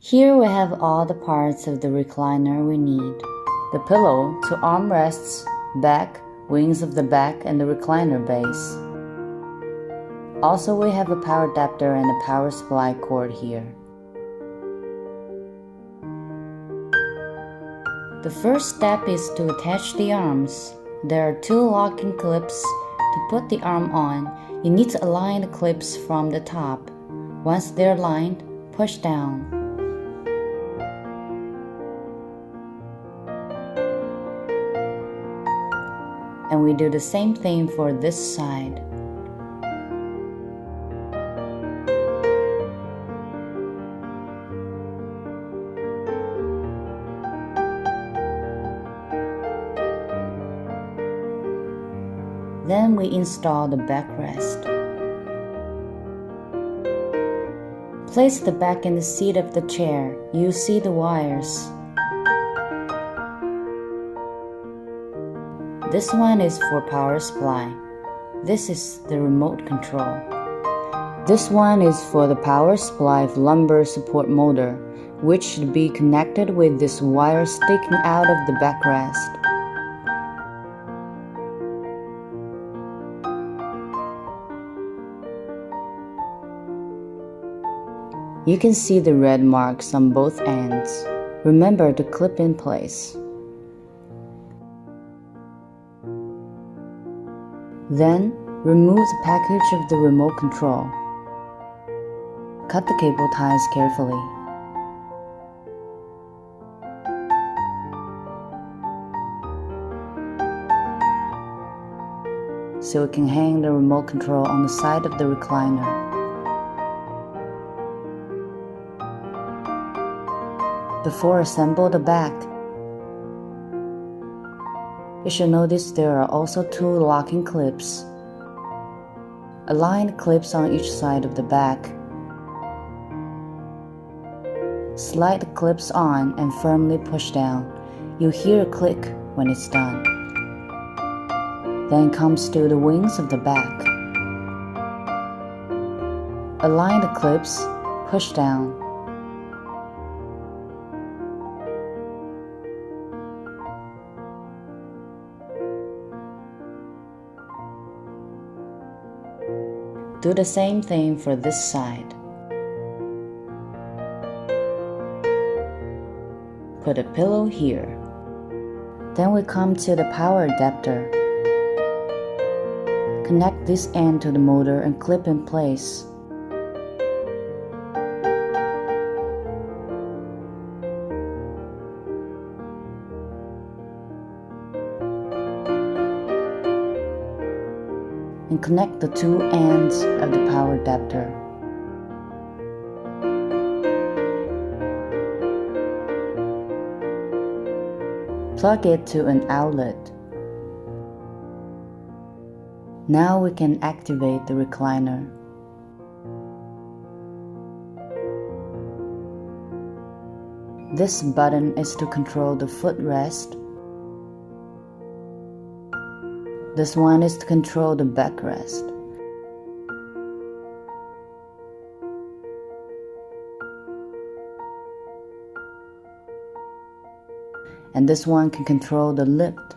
Here we have all the parts of the recliner we need. The pillow, two armrests, back, wings of the back, and the recliner base. Also, we have a power adapter and a power supply cord here. The first step is to attach the arms. There are two locking clips. To put the arm on, you need to align the clips from the top. Once they're aligned, push down. And we do the same thing for this side. Then we install the backrest. Place the back in the seat of the chair. You see the wires. This one is for power supply. This is the remote control. This one is for the power supply of lumbar support motor, which should be connected with this wire sticking out of the backrest. You can see the red marks on both ends. Remember to clip in place. Then, remove the package of the remote control. Cut the cable ties carefully. So we can hang the remote control on the side of the recliner. Before assemble the back, you should notice there are also two locking clips. Align the clips on each side of the back. Slide the clips on and firmly push down. You'll hear a click when it's done. Then comes to the wings of the back. Align the clips, push down. Do the same thing for this side. Put a pillow here. Then we come to the power adapter. Connect this end to the motor and clip in place. And connect the two ends of the power adapter. Plug it to an outlet. Now we can activate the recliner. This button is to control the footrest. This one is to control the backrest. And this one can control the lift.